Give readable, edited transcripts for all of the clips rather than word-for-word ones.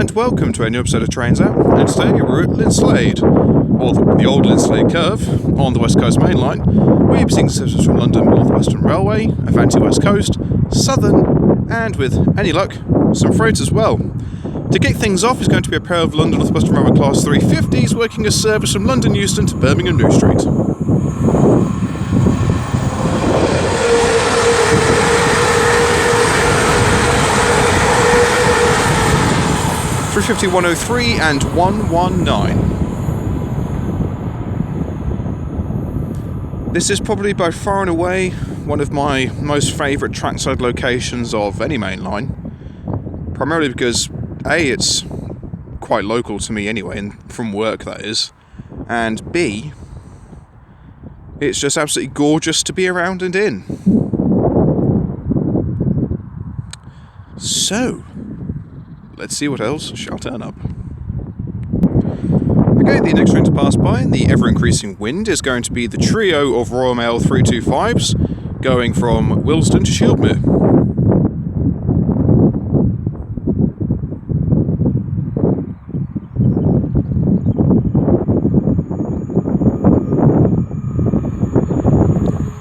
and welcome to a new episode of Trains Out, and today we're at Linslade, or the Old Linslade curve, on the West Coast Mainline. We're seeing services from London Northwestern Railway, Avanti West Coast, Southern, and with any luck, some freight as well. To kick things off is going to be a pair of London Northwestern Railway Class 350s working a service from London Euston to Birmingham New Street. 350, 103 and 119. This is probably by far and away one of my most favourite trackside locations of any main line. Primarily because A, it's quite local to me anyway, and from work that is, and B, it's just absolutely gorgeous to be around and in. So, let's see what else shall turn up. Okay, the next train to pass by in the ever-increasing wind is going to be the trio of Royal Mail 325s going from Willesden to Shieldmere.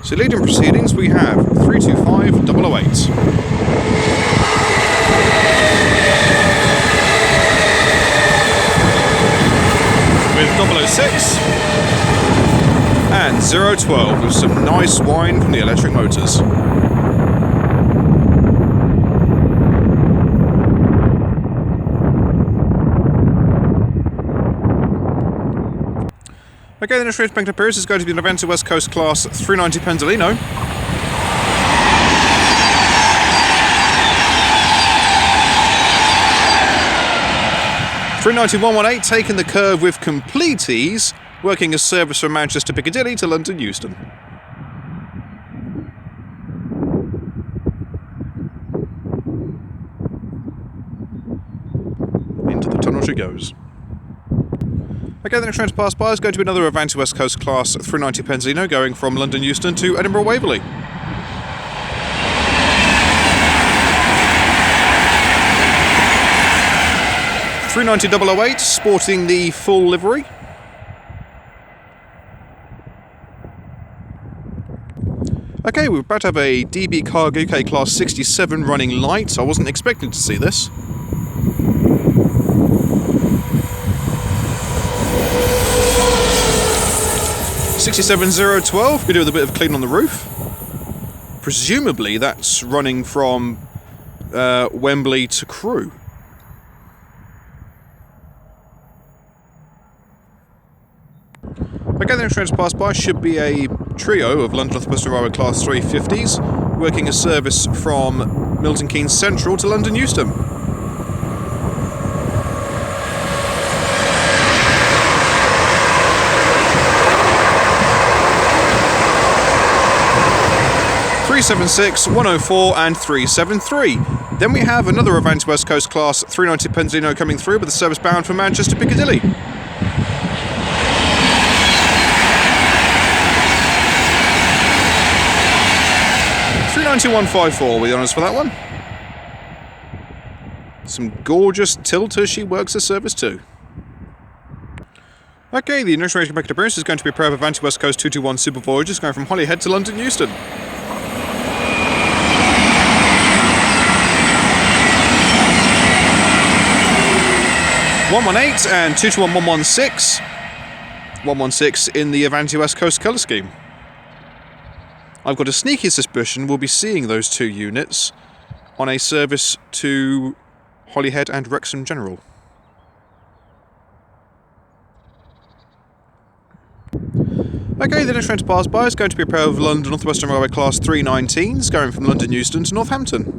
So leading proceedings we have 325 008. With 006 and 012 with some nice whine from the electric motors. Okay, the next train to make an appearance is going to be an Avanti West Coast Class 390 Pendolino. (390-118) taking the curve with complete ease, working a service from Manchester Piccadilly to London Euston. Into the tunnel she goes. Okay, the next train to pass by is going to be another Avanti West Coast Class 390 Pendolino going from London Euston to Edinburgh Waverley. 390 008, sporting the full livery. Okay, we're about to have a DB Cargo UK Class 67 running light. I wasn't expecting to see this. (67012), we do with a bit of clean on the roof. Presumably that's running from Wembley to Crewe. Okay, the next train to pass by should be a trio of London Northwestern Railway Class 350s, working a service from Milton Keynes Central to London Euston. (376, 104 and 373). Then we have another Avanti West Coast Class 390 Pendolino coming through with a service bound from Manchester Piccadilly. 390-154 with the honours for that one. Some gorgeous tilters she works a service to. Okay, the next train to make an appearance is going to be a pair of Avanti West Coast 221 Super Voyagers going from Holyhead to London Euston. 118 and 221 116. 116 in the Avanti West Coast colour scheme. I've got a sneaky suspicion we'll be seeing those two units on a service to Holyhead and Wrexham General. Okay, the next train to pass by is going to be a pair of London Northwestern Railway Class 319s going from London Euston to Northampton.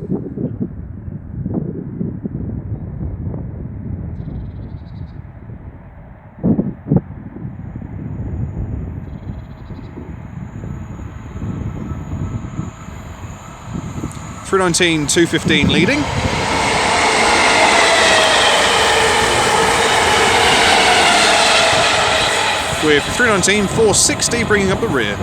319, 215 leading. With 319, 460 bringing up the rear.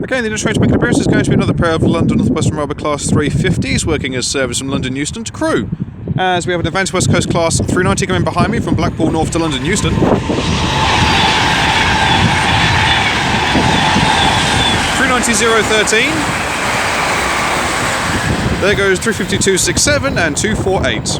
Okay, the next train to make an appearance is going to be another pair of London Northwestern Railway Class 350s working as service from London Euston to Crewe. As we have an Avanti West Coast Class 390 coming behind me from Blackpool North to London Euston. 390-013. There goes 352-67 and 248.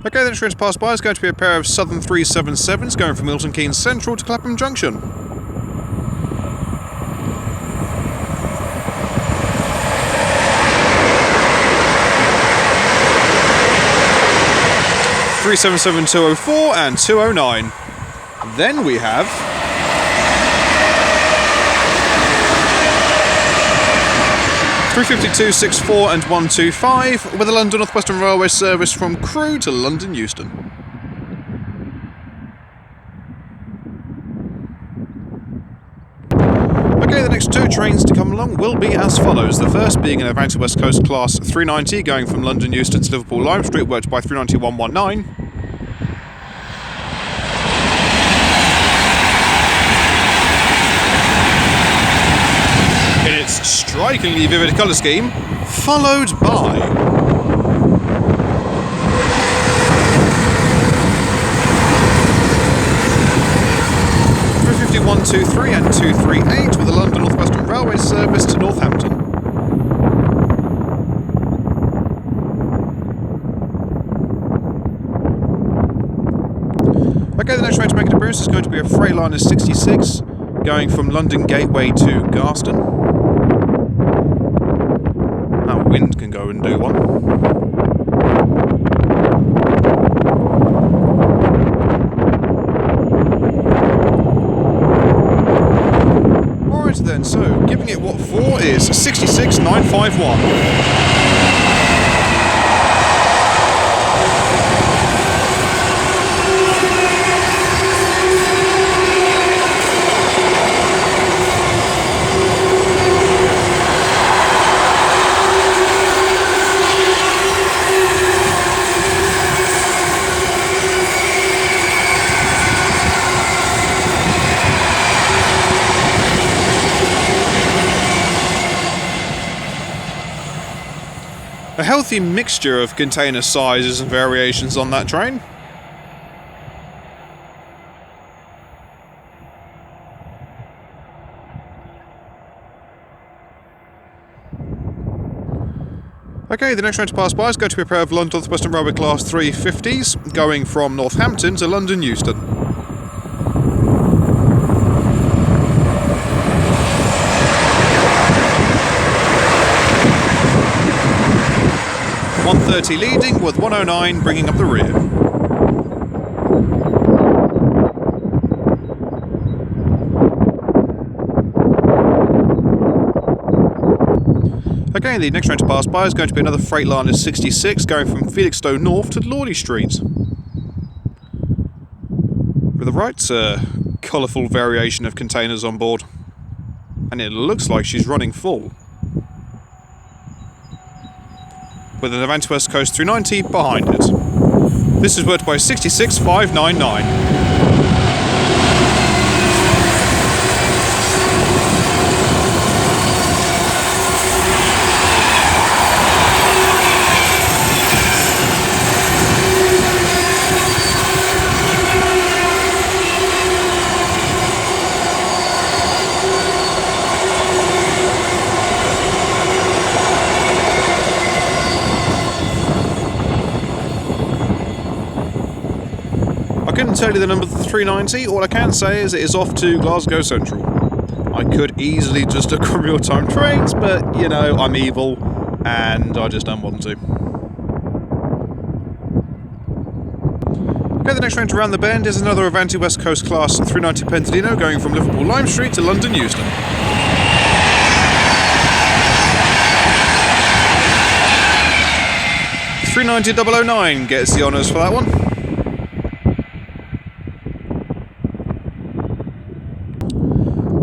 Okay, the next train to pass by is going to be a pair of Southern 377s going from Milton Keynes Central to Clapham Junction. (377-204) and 209. Then we have 352-64 and 125 with a London Northwestern Railway service from Crewe to London Euston. Okay, the next two trains to come along will be as follows. The first being an Avanti West Coast Class 390 going from London Euston to Liverpool Lime Street, worked by 390-119. In its strikingly vivid colour scheme, followed by 123 and 238 with the London Northwestern Railway service to Northampton. Okay, the next train to make an appearance is going to be a Freightliner 66 going from London Gateway to Garston. That wind can go and do one. Then, so giving it what for is 66,951. A healthy mixture of container sizes and variations on that train. Okay, the next train to pass by is going to be a pair of London Northwestern Railway Class 350s going from Northampton to London Euston. .130 leading with 109 bringing up the rear. Okay, the next train to pass by is going to be another Freightliner 66 going from Felixstowe North to Lawley Street. With a right colourful variation of containers on board. And it looks like she's running full. With an Avanti West Coast 390 behind it. This is worked by 66,599. I couldn't tell you the number of the 390, all I can say is it is off to Glasgow Central. I could easily just look on real-time trains, but, you know, I'm evil, and I just don't want to. Okay, the next train to round the bend is another Avanti West Coast Class 390 Pentadino going from Liverpool Lime Street to London Euston. .390-009 gets the honours for that one.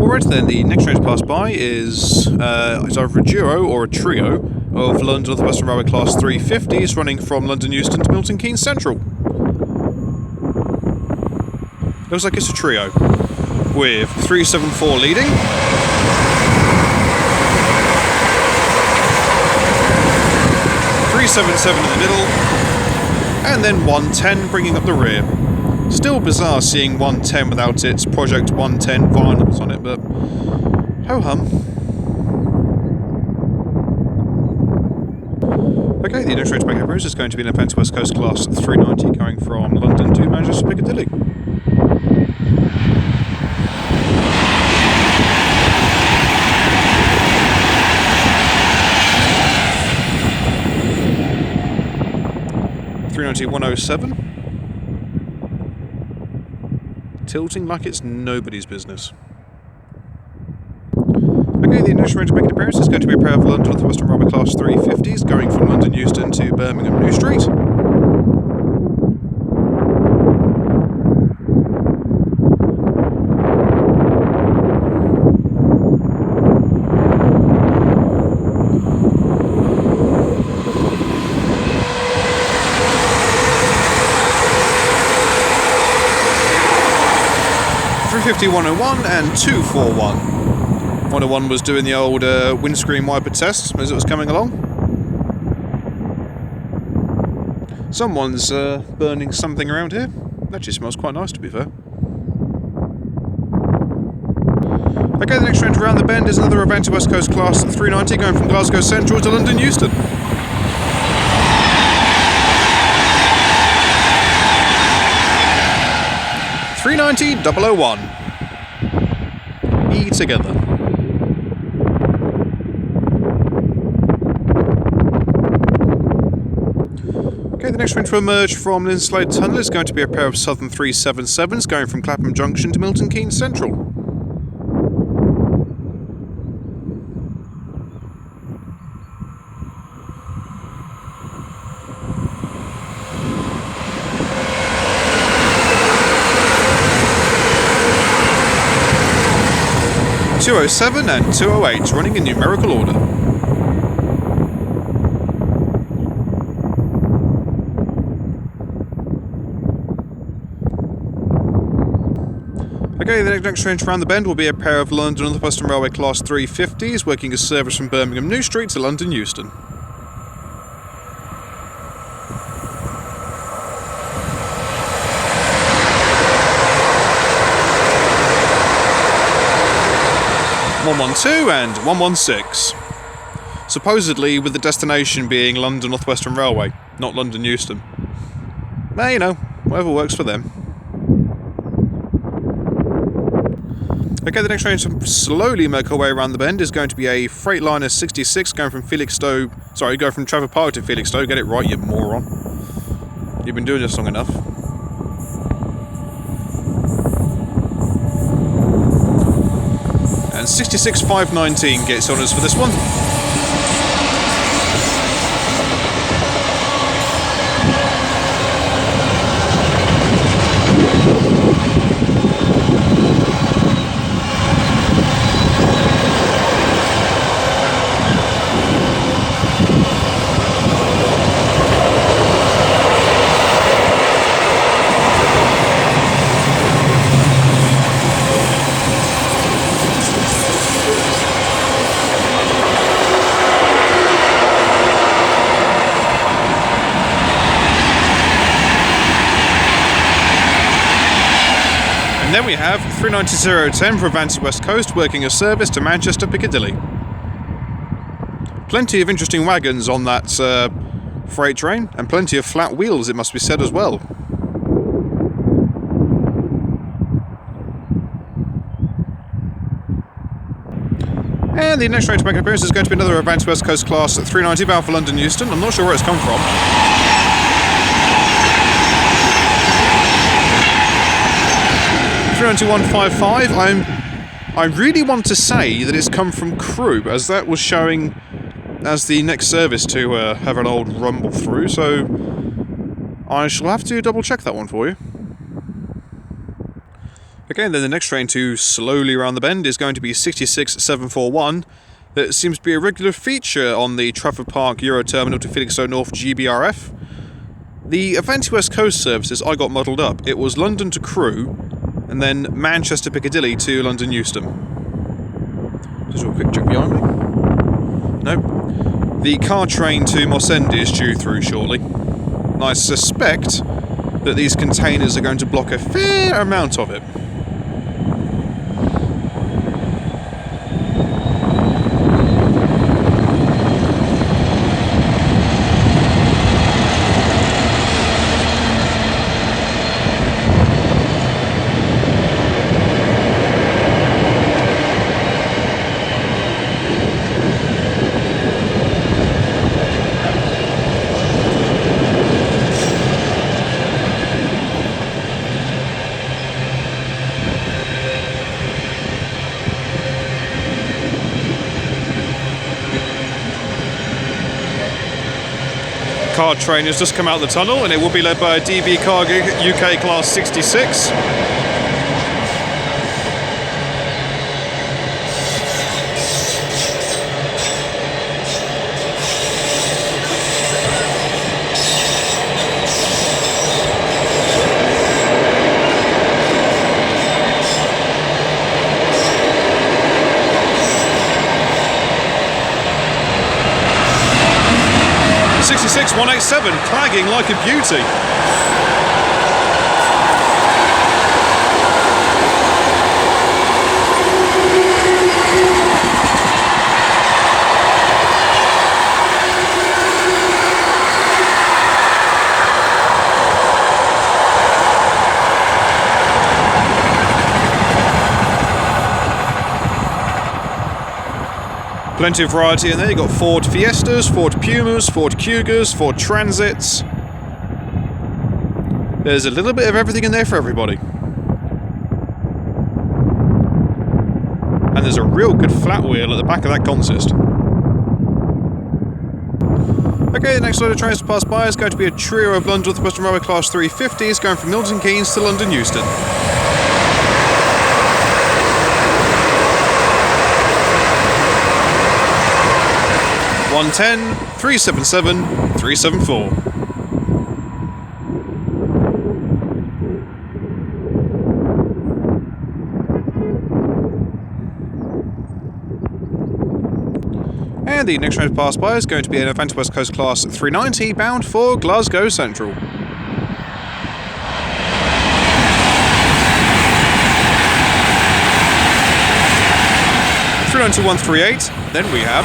Alright then, the next train to pass by is it's either a duo or a trio of London Northwestern Railway Class 350s running from London Euston to Milton Keynes Central. Looks like it's a trio, with 374 leading, 377 in the middle, and then 110 bringing up the rear. Still bizarre seeing 110 without its Project 110 vinyls on it, but ho-hum. Okay, the next train to make approach is going to be an Avanti West Coast Class 390 going from London to Manchester Piccadilly. (390-107). Tilting like it's nobody's business. Okay, the next train to make an appearance is going to be a pair of London Northwestern Railway Class 350s going from London Euston to Birmingham New Street. (350-101) and 241. 101 was doing the old windscreen wiper test as it was coming along. Someone's burning something around here. Actually smells quite nice, to be fair. Okay, the next train around the bend is another Avanti West Coast Class 390 going from Glasgow Central to London Euston. (390-001). E together. Okay, the next train to emerge from Linslade Tunnel is going to be a pair of Southern 377s going from Clapham Junction to Milton Keynes Central. (207 and 208 running in numerical order. Okay, the next train around the bend will be a pair of London Northwestern Railway Class 350s working a service from Birmingham New Street to London Euston. (112 and 116). Supposedly with the destination being London Northwestern Railway, not London Euston. But, you know, whatever works for them. Okay, the next train to slowly make our way around the bend is going to be a Freightliner 66 going from going from Trafford Park to Felixstowe. Get it right, you moron. You've been doing this long enough. And 66-519 gets honours for this one. And then we have 390-010 for Avanti West Coast working a service to Manchester Piccadilly. Plenty of interesting wagons on that freight train, and plenty of flat wheels, it must be said as well. And the next train to make an appearance is going to be another Avanti West Coast Class 390 bound for London Euston. I'm not sure where it's come from. (391-55). I really want to say that it's come from Crewe, as that was showing as the next service to have an old rumble through, so I shall have to double check that one for you. Okay, and then the next train to slowly around the bend is going to be 66-741. That seems to be a regular feature on the Trafford Park Euro Terminal to Felixstowe North GBRF. The Avanti West Coast services I got muddled up. It was London to Crewe, and then Manchester Piccadilly to London Euston. Just a quick check behind me. Nope. The car train to Moss End is due through shortly. And I suspect that these containers are going to block a fair amount of it. Car train has just come out of the tunnel, and it will be led by a DB Cargo UK Class 66. Six 187, clagging like a beauty. Plenty of variety in there. You've got Ford Fiestas, Ford Pumas, Ford Cougars, Ford Transits. There's a little bit of everything in there for everybody. And there's a real good flat wheel at the back of that consist. Okay, the next load of trains to pass by is going to be a trio of London Northwestern Railway Class 350s going from Milton Keynes to London Euston. 110, 377, 374. And the next train to pass by is going to be an Avanti West Coast Class 390 bound for Glasgow Central. To 138, then we have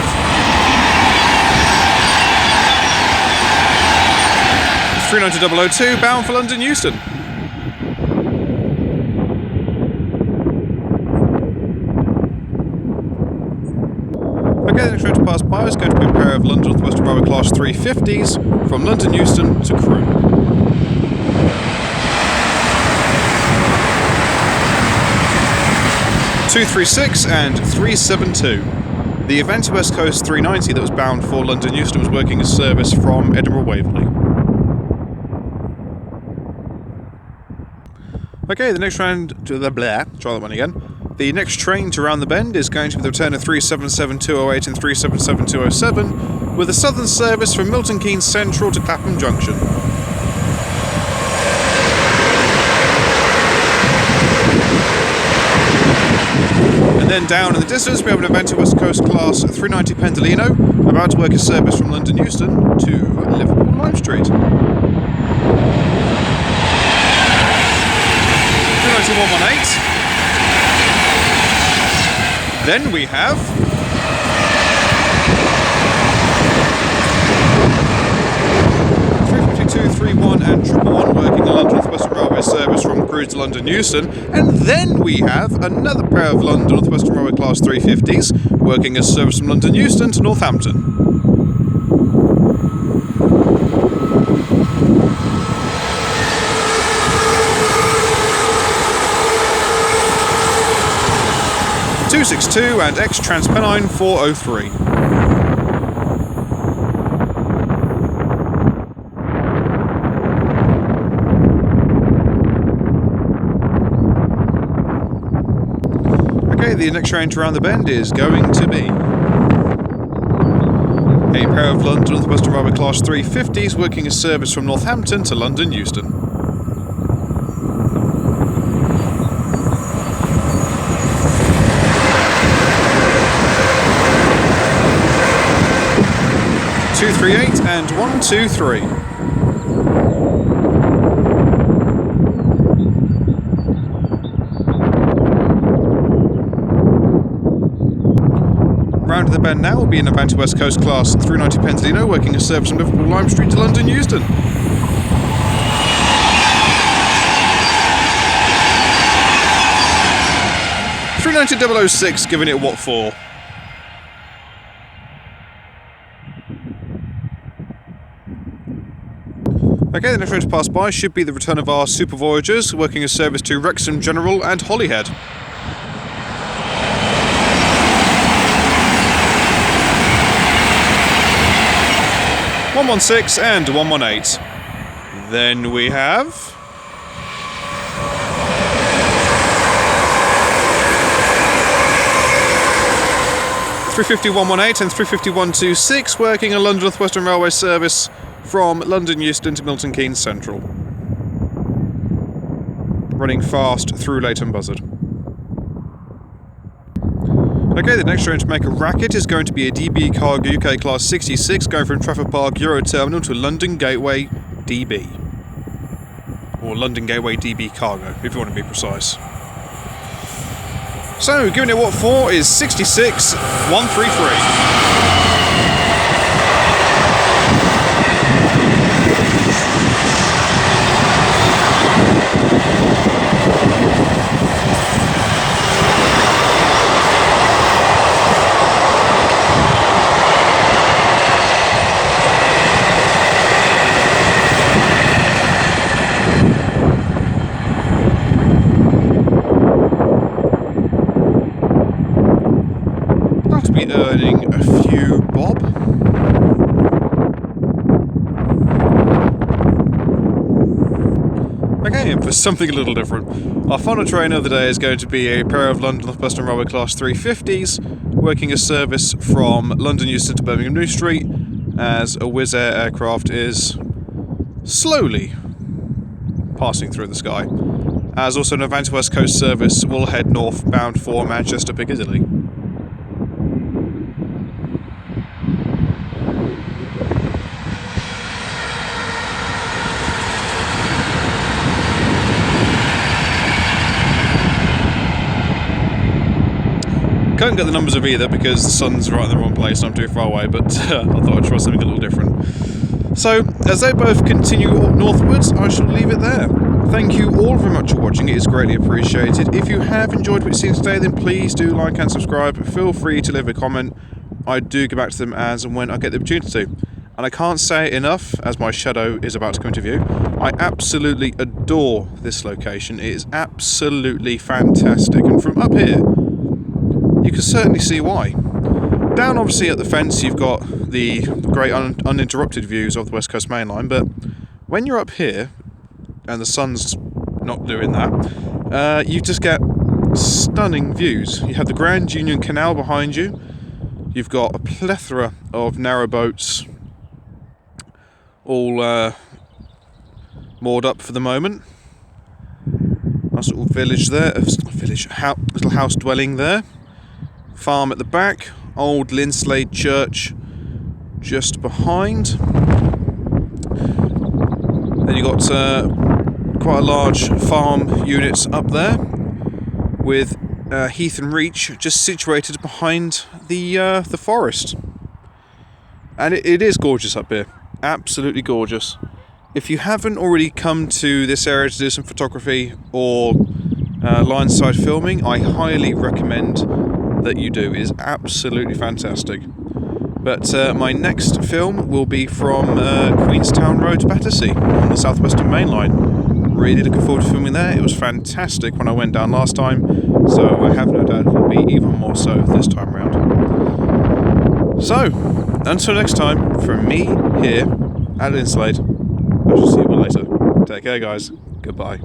390-002 bound for London Euston. Okay, the next train to pass by is going to be a pair of London Northwestern Railway Class 350s from London Euston to Crewe. .236 and 372. The Avanti West Coast 390 that was bound for London Euston was working as service from Edinburgh Waverley. Okay, the next train to the try that one again. The next train to round the bend is going to be the return of 377-208 and 377-207 with a southern service from Milton Keynes Central to Clapham Junction. And then down in the distance we have an Avanti West Coast Class 390 Pendolino about to work his service from London Euston to Liverpool Lime Street. 390-118. Then we have 351 and 111 working the London Northwestern Railway service from Crewe to London Euston, and then we have another pair of London Northwestern Railway Class 350s working as service from London Euston to Northampton. .262 and X-Transpennine 403. The next train to round the bend is going to be a pair of London Northwestern Railway Class 350s working as service from Northampton to London Euston. 238 and 123. Round the bend now will be an Avanti West Coast Class 390 Pendolino working a service from Liverpool Lime Street to London Euston. 390-006, giving it what for? Okay, the next train to pass by should be the return of our Super Voyagers, working a service to Wrexham General and Holyhead. (116) and 118. Then we have 350-118 and 350-126, working a London Northwestern Railway service from London Euston to Milton Keynes Central, running fast through Leighton Buzzard. Okay, the next train to make a racket is going to be a DB Cargo UK Class 66 going from Trafford Park Euro Terminal to London Gateway DB. Or London Gateway DB Cargo, if you want to be precise. So, giving it what for is 66-133. Earning a few bob. Okay, and for something a little different, our final train of the day is going to be a pair of London Northwestern Railway Class 350s, working a service from London Euston to Birmingham New Street, as a Wizz Air aircraft is slowly passing through the sky, as also an Avanti West Coast service will head northbound for Manchester Piccadilly. Can't get the numbers of either because the sun's right in the wrong place and I'm too far away, but I thought I'd try something a little different. So, as they both continue northwards, I shall leave it there. Thank you all very much for watching, it is greatly appreciated. If you have enjoyed what you've seen today, then please do like and subscribe. Feel free to leave a comment. I do get back to them as and when I get the opportunity to. And I can't say it enough, as my shadow is about to come into view, I absolutely adore this location. It is absolutely fantastic, and from up here, you can certainly see why. Down obviously at the fence you've got the great uninterrupted views of the West Coast Mainline, but when you're up here and the sun's not doing that, you just get stunning views. You have the Grand Union Canal behind you, you've got a plethora of narrow boats all moored up for the moment. Nice little village there, little house dwelling there. Farm at the back, Old Linslade Church just behind. Then you've got quite a large farm unit up there with Heath and Reach just situated behind the forest. And it is gorgeous up here, absolutely gorgeous. If you haven't already come to this area to do some photography or line side filming, I highly recommend that you do. It is absolutely fantastic. But my next film will be from Queenstown Road to Battersea on the Southwestern Mainline. Really looking forward to filming there. It was fantastic when I went down last time, so I have no doubt it will be even more so this time round. So, until next time, from me here at Linslade, I shall see you all later. Take care, guys. Goodbye.